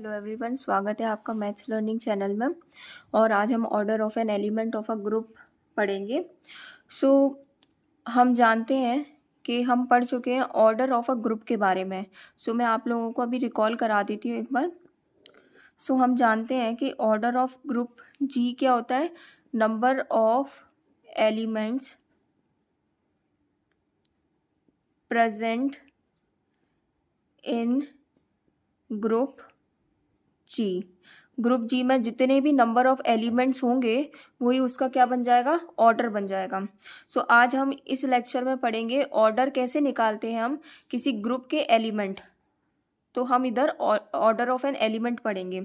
Hello everyone, स्वागत है आपका मैथ्स लर्निंग चैनल में। और आज हम order of an element of a group पढ़ेंगे। सो हम जानते हैं कि हम पढ़ चुके हैं ऑर्डर ऑफ अ ग्रुप के बारे में। मैं आप लोगों को अभी रिकॉल करा देती हूँ एक बार। हम जानते हैं कि ऑर्डर ऑफ ग्रुप जी क्या होता है, number of elements present in group G. Group G में जितने भी नंबर ऑफ एलिमेंट्स होंगे वही उसका क्या बन जाएगा, ऑर्डर बन जाएगा। आज हम इस लेक्चर में पढ़ेंगे ऑर्डर कैसे निकालते हैं हम किसी ग्रुप के एलिमेंट। तो हम इधर ऑर्डर ऑफ एन एलिमेंट पढ़ेंगे।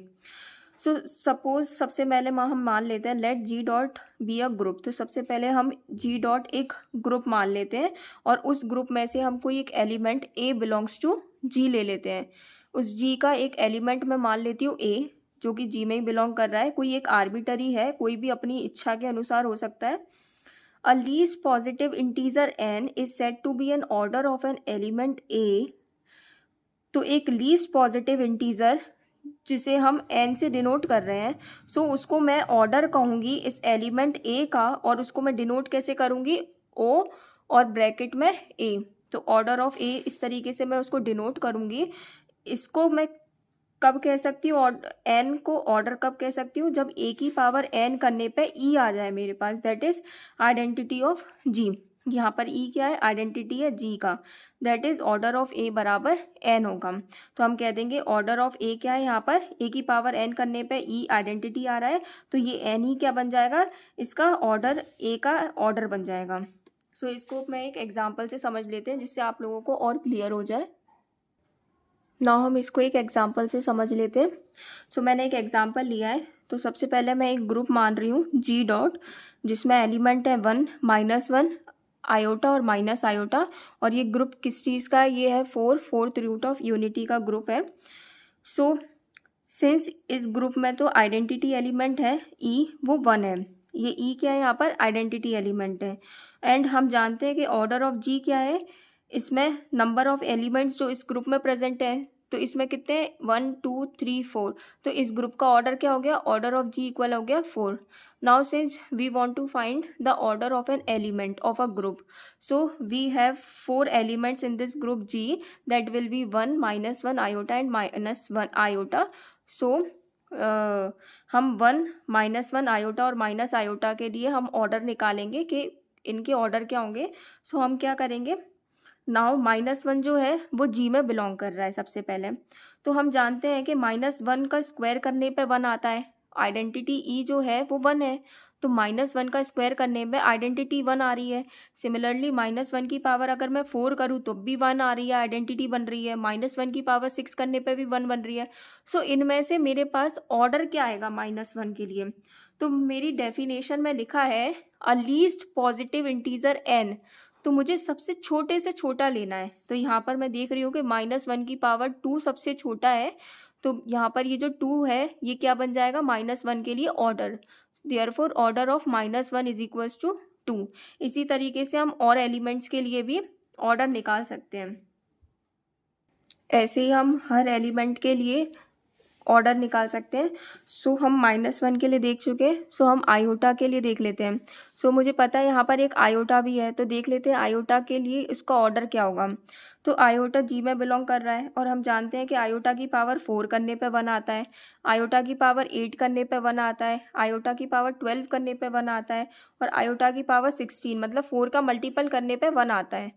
सपोज सबसे पहले हम मान लेते हैं let G dot be a group. तो सबसे पहले हम जी डॉट एक ग्रुप मान लेते हैं और उस ग्रुप में से हम कोई एक एलिमेंट ए बिलोंग्स टू जी ले लेते हैं। उस जी का एक एलिमेंट मैं मान लेती हूँ ए, जो कि जी में ही बिलोंग कर रहा है। कोई एक आर्बिटरी है, कोई भी अपनी इच्छा के अनुसार हो सकता है। A least positive integer n is said to be an order of an element a. तो एक लीस्ट पॉजिटिव इंटीजर जिसे हम एन से डिनोट कर रहे हैं, उसको मैं ऑर्डर कहूंगी इस एलिमेंट ए का, और उसको मैं डिनोट कैसे करूंगी, ओ और ब्रैकेट में ए। तो ऑर्डर ऑफ ए इस तरीके से मैं उसको डिनोट करूंगी। इसको मैं कब कह सकती हूँ, एन को ऑर्डर कब कह सकती हूँ, जब ए की पावर एन करने पे ई आ जाए मेरे पास, दैट इज आइडेंटिटी ऑफ जी। यहाँ पर ई क्या है, आइडेंटिटी है जी का, दैट इज ऑर्डर ऑफ ए बराबर एन होगा। तो हम कह देंगे ऑर्डर ऑफ ए क्या है, यहाँ पर ए की पावर एन करने पे ई आइडेंटिटी आ रहा है, तो ये एन ही क्या बन जाएगा, इसका ऑर्डर, ए का ऑर्डर बन जाएगा। इसको मैं एक एग्जाम्पल से समझ लेते हैं जिससे आप लोगों को और क्लियर हो जाए। ना हम इसको एक एग्जाम्पल से समझ लेते हैं। मैंने एक एग्जाम्पल लिया है। तो सबसे पहले मैं एक ग्रुप मान रही हूँ जी डॉट, जिसमें एलिमेंट है 1, -1, आयोटा और माइनस आयोटा। और ये ग्रुप किस चीज़ का है, ये है 4th रूट ऑफ यूनिटी का ग्रुप है। सिंस इस ग्रुप में तो आइडेंटिटी एलिमेंट है ई, वो 1 है। ये ई क्या है, यहाँ पर आइडेंटिटी एलिमेंट है। एंड हम जानते हैं कि ऑर्डर ऑफ जी क्या है, इसमें नंबर ऑफ एलिमेंट्स जो इस ग्रुप में प्रेजेंट है। तो इसमें कितने, 1 2 3 4। तो इस ग्रुप का ऑर्डर क्या हो गया, ऑर्डर ऑफ जी इक्वल हो गया 4। Now since we want to find the order of an element of a group, we have 4 elements in this group G, that will be 1 -1 iota and -1 iota. So हम 1 -1 iota और minus iota के लिए हम order निकालेंगे कि इनके order क्या होंगे। हम क्या करेंगे, नाउ -1 जो है वो जी में बिलोंग कर रहा है सबसे पहले। तो हम जानते हैं कि -1 का स्क्वायर करने पे 1 आता है। आइडेंटिटी ई जो है वो 1 है, तो -1 का स्क्वायर करने पे आइडेंटिटी 1 आ रही है। सिमिलरली -1 की पावर अगर मैं 4 करूँ तो भी 1 आ रही है, आइडेंटिटी बन रही है। -1 की पावर 6 करने पे भी 1 बन रही है। इनमें से मेरे पास ऑर्डर क्या आएगा -1 के लिए। तो मेरी डेफिनेशन में लिखा है a least positive integer n. तो मुझे सबसे छोटे से छोटा लेना है। तो यहाँ पर मैं देख रही हूँ कि -1 की पावर 2 सबसे छोटा है। तो यहाँ पर ये जो 2 है ये क्या बन जाएगा, -1 के लिए order. Therefore order of -1 is equals to 2। इसी तरीके से हम और एलिमेंट्स के लिए भी ऑर्डर निकाल सकते हैं। ऐसे ही हम हर एलिमेंट के लिए ऑर्डर निकाल सकते हैं। हम -1 के लिए देख चुके हैं। हम आयोटा के लिए देख लेते हैं। मुझे पता है यहाँ पर एक आयोटा भी है, तो देख लेते हैं आयोटा के लिए इसका ऑर्डर क्या होगा। तो आयोटा जी में बिलोंग कर रहा है और हम जानते हैं कि आयोटा की पावर 4 करने पे 1 आता है, आयोटा की पावर 8 करने पे 1 आता है, आयोटा की पावर 12 करने पे 1 आता है, और आयोटा की पावर 16 मतलब 4 का मल्टीपल करने पे 1 आता है।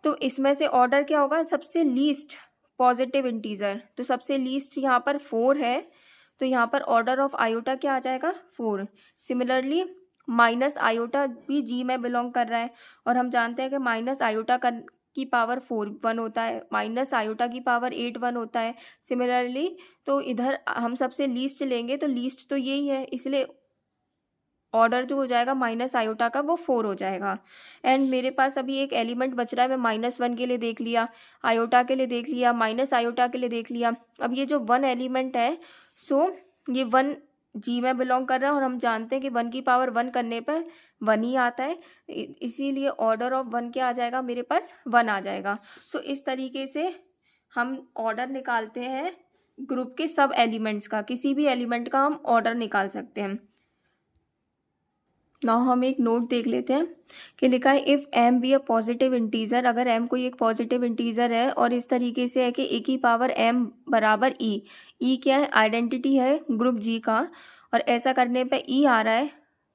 तो इसमें से ऑर्डर क्या होगा, सबसे लीस्ट पॉजिटिव इंटीजर। तो सबसे लीस्ट यहाँ पर 4 है, तो यहाँ पर ऑर्डर ऑफ आयोटा क्या आ जाएगा, 4। सिमिलरली माइनस आयोटा भी जी में बिलोंग कर रहा है और हम जानते हैं कि माइनस आयोटा की पावर 4 1 होता है, माइनस आयोटा की पावर 8 1 होता है। सिमिलरली तो इधर हम सबसे लीस्ट लेंगे, तो लीस्ट तो यही है, इसलिए ऑर्डर जो हो जाएगा माइनस आयोटा का वो 4 हो जाएगा। एंड मेरे पास अभी एक एलिमेंट बच रहा है, मैं -1 के लिए देख लिया, आयोटा के लिए देख लिया, माइनस आयोटा के लिए देख लिया। अब ये जो 1 एलिमेंट है, ये 1 जी में बिलोंग कर रहा है और हम जानते हैं कि 1 की पावर 1 करने पर 1 ही आता है, इसीलिए ऑर्डर ऑफ 1 क्या आ जाएगा, मेरे पास 1 आ जाएगा। इस तरीके से हम ऑर्डर निकालते हैं ग्रुप के सब एलिमेंट्स का, किसी भी एलिमेंट का हम ऑर्डर निकाल सकते हैं। नाउ हम एक नोट देख लेते हैं कि लिखा है if m be a positive integer, अगर m कोई एक पॉजिटिव इंटीजर है और इस तरीके से है कि a की पावर m बराबर e क्या है, आइडेंटिटी है ग्रुप g का, और ऐसा करने पे e आ रहा है,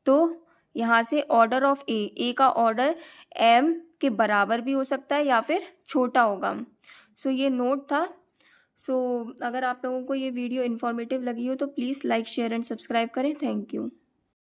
तो यहाँ से ऑर्डर ऑफ a का ऑर्डर m के बराबर भी हो सकता है या फिर छोटा होगा। सो ये नोट था। सो अगर आप लोगों को ये वीडियो इन्फॉर्मेटिव लगी हो तो please like share and subscribe करें। Thank you.